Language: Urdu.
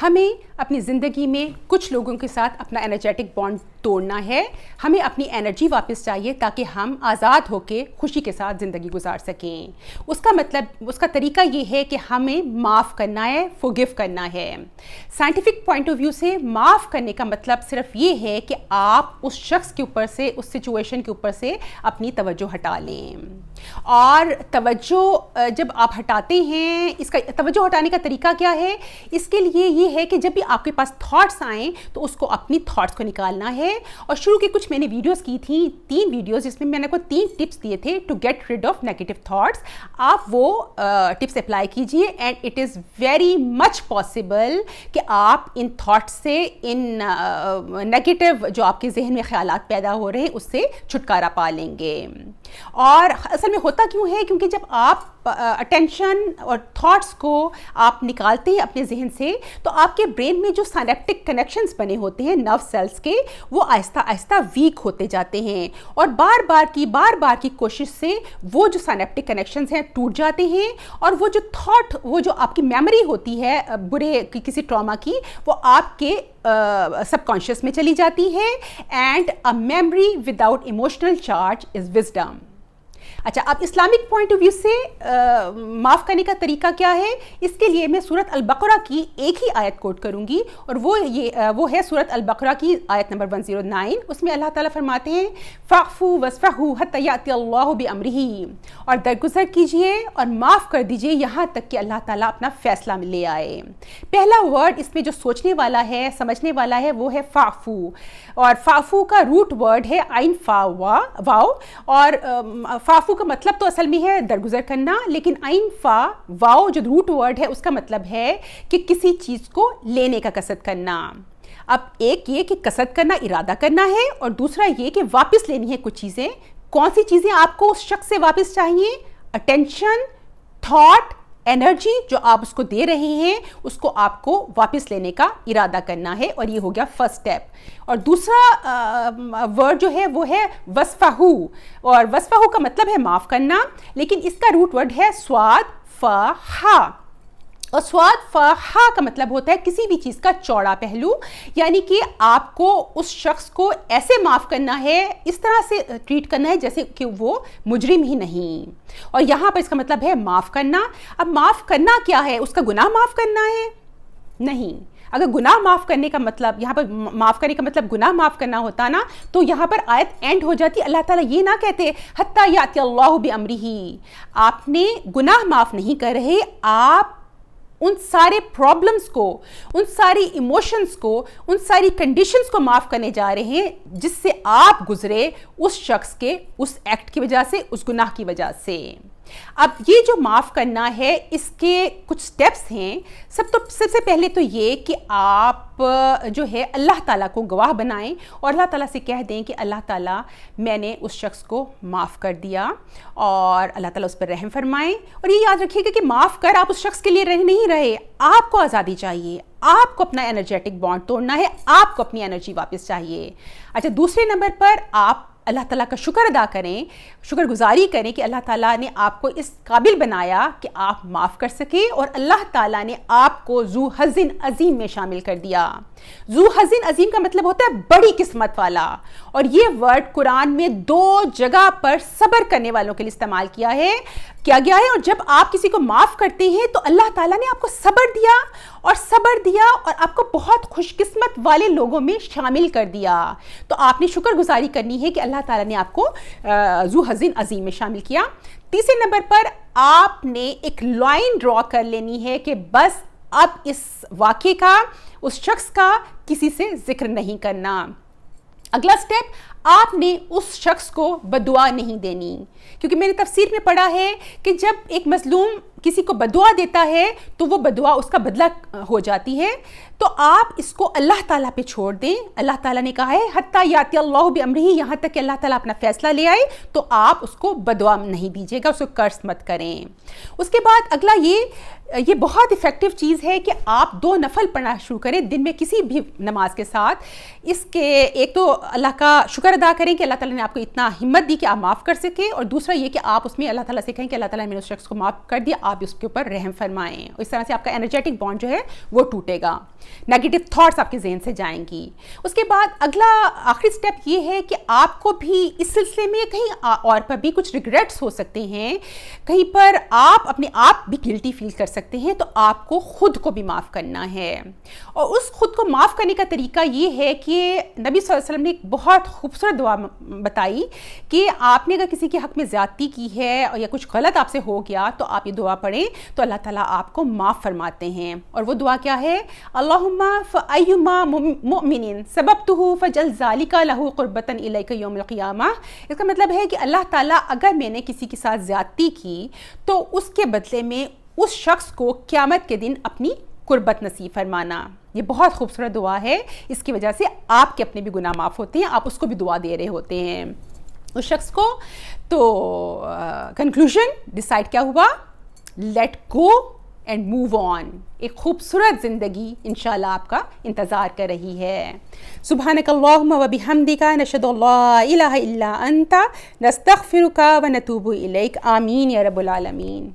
ہمیں اپنی زندگی میں کچھ لوگوں کے ساتھ اپنا انرجیٹک بانڈ توڑنا ہے. ہمیں اپنی انرجی واپس چاہیے تاکہ ہم آزاد ہو کے خوشی کے ساتھ زندگی گزار سکیں. اس کا مطلب، اس کا طریقہ یہ ہے کہ ہمیں معاف کرنا ہے، forgive کرنا ہے. سائنٹیفک پوائنٹ آف ویو سے معاف کرنے کا مطلب صرف یہ ہے کہ آپ اس شخص کے اوپر سے، اس سچویشن کے اوپر سے اپنی توجہ ہٹا لیں. اور توجہ جب آپ ہٹاتے ہیں، اس کا توجہ ہٹانے کا طریقہ کیا ہے؟ اس کے لیے یہ ہے کہ جب بھی آپ کے پاس تھاٹس آئیں تو اس کو، اپنی تھاٹس کو نکالنا ہے. اور شروع کے کچھ میں نے ویڈیوز کی تھیں، 3 ویڈیوز، جس میں میں نے کو 3 ٹپس دیے تھے to get rid of negative thoughts. آپ وہ ٹپس اپلائی کیجئے and it is very much possible کہ آپ ان تھاٹس سے، ان نیگیٹو جو آپ کے ذہن میں خیالات پیدا ہو رہے ہیں، اس سے چھٹکارا پا لیں گے. اور اصل میں ہوتا کیوں ہے؟ کیونکہ جب آپ اٹینشن اور تھاٹس کو آپ نکالتے ہیں اپنے ذہن سے، تو آپ کے برین میں جو سائنیپٹک کنیکشنز بنے ہوتے ہیں نرو سیلز کے، وہ آہستہ آہستہ ویک ہوتے جاتے ہیں. اور بار بار کی کوشش سے وہ جو سائنیپٹک کنیکشنز ہیں ٹوٹ جاتے ہیں. اور وہ جو تھاٹ، وہ جو آپ کی میموری ہوتی ہے برے کسی ٹراما کی، وہ آپ کے سب کانشیس میں چلی جاتی ہے. And a memory without emotional charge is wisdom. اچھا، اب اسلامک پوائنٹ آف ویو سے معاف کرنے کا طریقہ کیا ہے؟ اس کے لیے میں سورۃ البقرہ کی ایک ہی آیت کوٹ کروں گی، اور وہ ہے سورۃ البقرہ کی آیت نمبر 109. اس میں اللہ تعالیٰ فرماتے ہیں فاعفوا واصفحوا حتی یأتی اللہ بامرہ، اور درگزر کیجئے اور معاف کر دیجئے یہاں تک کہ اللہ تعالیٰ اپنا فیصلہ لے آئے. پہلا ورڈ اس میں جو سوچنے والا ہے، سمجھنے والا ہے، وہ ہے فاعفو. اور فاعفو کا روٹ ورڈ ہے عین فا واو. اور فاعفو کا مطلب تو اصل میں ہے درگزر کرنا، لیکن عین فا واو جو روٹ ورڈ ہے، اس کا مطلب ہے کہ کسی چیز کو لینے کا قصد کرنا. اب ایک یہ کہ قصد کرنا، ارادہ کرنا ہے، اور دوسرا یہ کہ واپس لینی ہے کچھ چیزیں. کون سی چیزیں آپ کو اس شخص سے واپس چاہیے؟ اٹینشن، تھاٹ، انرجی جو آپ اس کو دے رہے ہیں، اس کو آپ کو واپس لینے کا ارادہ کرنا ہے. اور یہ ہو گیا فرسٹ اسٹیپ. اور دوسرا ورڈ جو ہے وہ ہے وصفہو. اور وصفہو کا مطلب ہے معاف کرنا، لیکن اس کا روٹ ورڈ ہے صاد فا ہا. اور صاد فا ہا کا مطلب ہوتا ہے کسی بھی چیز کا چوڑا پہلو، یعنی کہ آپ کو اس شخص کو ایسے معاف کرنا ہے، اس طرح سے ٹریٹ کرنا ہے جیسے کہ وہ مجرم ہی نہیں. اور یہاں پر اس کا مطلب ہے معاف کرنا. اب معاف کرنا کیا ہے؟ اس کا گناہ معاف کرنا ہے؟ نہیں. اگر گناہ معاف کرنے کا مطلب، یہاں پر معاف کرنے کا مطلب گناہ معاف کرنا ہوتا نا، تو یہاں پر آیت اینڈ ہو جاتی. اللہ تعالیٰ یہ نہ کہتے حتی یاتی اللہ بامرہ. آپ نے گناہ معاف نہیں کر رہے، آپ ان سارے پرابلمس کو، ان ساری ایموشنز کو، ان ساری کنڈیشنز کو معاف کرنے جا رہے ہیں جس سے آپ گزرے اس شخص کے اس ایکٹ کی وجہ سے، اس گناہ کی وجہ سے. اب یہ جو معاف کرنا ہے، اس کے کچھ سٹیپس ہیں. سب سے پہلے تو یہ کہ آپ جو ہے اللہ تعالیٰ کو گواہ بنائیں اور اللہ تعالیٰ سے کہہ دیں کہ اللہ تعالیٰ، میں نے اس شخص کو معاف کر دیا، اور اللہ تعالیٰ اس پر رحم فرمائیں. اور یہ یاد رکھیے گا کہ معاف کر آپ اس شخص کے لیے نہیں رہے. آپ کو آزادی چاہیے، آپ کو اپنا انرجیٹک بانڈ توڑنا ہے، آپ کو اپنی انرجی واپس چاہیے. اچھا، دوسرے نمبر پر آپ اللہ تعالیٰ کا شکر ادا کریں، شکر گزاری کریں کہ اللہ تعالیٰ نے آپ کو اس قابل بنایا کہ آپ معاف کر سکیں، اور اللہ تعالیٰ نے آپ کو ذو حظ عظیم میں شامل کر دیا. ذو حظ عظیم کا مطلب ہوتا ہے بڑی قسمت والا. اور یہ ورڈ قرآن میں 2 جگہ پر صبر کرنے والوں کے لیے استعمال کیا گیا ہے. اور جب آپ کسی کو معاف کرتے ہیں تو اللہ تعالیٰ نے آپ کو صبر دیا اور آپ کو بہت خوش قسمت والے لوگوں میں شامل کر دیا. تو آپ نے شکر گزاری کرنی ہے کہ اللہ تعالیٰ نے آپ کو ذو حظ عظیم میں شامل کیا. تیسرے نمبر پر آپ نے ایک لائن ڈرا کر لینی ہے کہ بس اب اس واقعے کا، اس شخص کا کسی سے ذکر نہیں کرنا. اگلا سٹیپ، آپ نے اس شخص کو بددعا نہیں دینی. کیونکہ میں نے تفسیر میں پڑھا ہے کہ جب ایک مظلوم کسی کو بددعا دیتا ہے تو وہ بددعا اس کا بدلہ ہو جاتی ہے. تو آپ اس کو اللہ تعالیٰ پہ چھوڑ دیں. اللہ تعالیٰ نے کہا ہے حتی یاتی اللہ بامرہ، یہاں تک کہ اللہ تعالیٰ اپنا فیصلہ لے آئے. تو آپ اس کو بددعا نہیں دیجیے گا، اس کو کرس مت کریں. اس کے بعد اگلا یہ بہت افیکٹو چیز ہے کہ آپ 2 نفل پڑھنا شروع کریں دن میں کسی بھی نماز کے ساتھ. اس کے ایک تو اللہ کا شکر ادا کریں کہ اللہ تعالیٰ نے آپ کو اتنا ہمت دی کہ آپ معاف کر سکیں، اور دوسرا یہ کہ آپ اس میں اللہ تعالیٰ سے کہیں کہ اللہ تعالیٰ نے اس شخص کو معاف کر دیا، آپ اس کے اوپر رحم فرمائیں. اس طرح سے آپ کا انرجیٹک بانڈ جو ہے وہ ٹوٹے گا, نیگیٹو تھاٹس آپ کے ذہن سے جائیں گی. اس کے بعد اگلا آخری اسٹیپ یہ ہے کہ آپ کو بھی اس سلسلے میں کہیں اور پر بھی کچھ ریگریٹس ہو سکتے ہیں, کہیں پر آپ اپنے آپ بھی گلٹی فیل کر سکتے ہیں, تو آپ کو خود کو بھی معاف کرنا ہے. اور اس خود کو معاف کرنے کا طریقہ یہ ہے کہ نبی صلی اللہ علیہ وسلم نے ایک بہت خوبصورت دعا بتائی کہ آپ نے اگر کسی کے حق میں زیادتی کی ہے یا کچھ غلط آپ سے ہو گیا تو آپ یہ دعا پڑھیں تو اللہ تعالیٰ آپ کو معاف فرماتے ہیں. اور وہ دعا کیا ہے؟ اللہم فایما مؤمن سببتہ فجعل ذالک لہ قربۃ الیک یوم القیامہ. اس کا مطلب ہے کہ اللہ تعالیٰ اگر میں نے کسی کے ساتھ زیادتی کی تو اس کے بدلے میں اس شخص کو قیامت کے دن اپنی قربت نصیب فرمانا. یہ بہت خوبصورت دعا ہے, اس کی وجہ سے آپ کے اپنے بھی گناہ معاف ہوتے ہیں, آپ اس کو بھی دعا دے رہے ہوتے ہیں اس شخص کو. تو کنکلوژن ڈیسائیڈ کیا ہوا؟ Let go and move on. ایک خوبصورت زندگی انشاءاللہ آپ کا انتظار کر رہی ہے. سبحانک اللہم و بحمدک نشہد ان لا الہ الا انت نستغفرک و نتوب الیک. آمین یا رب العالمین.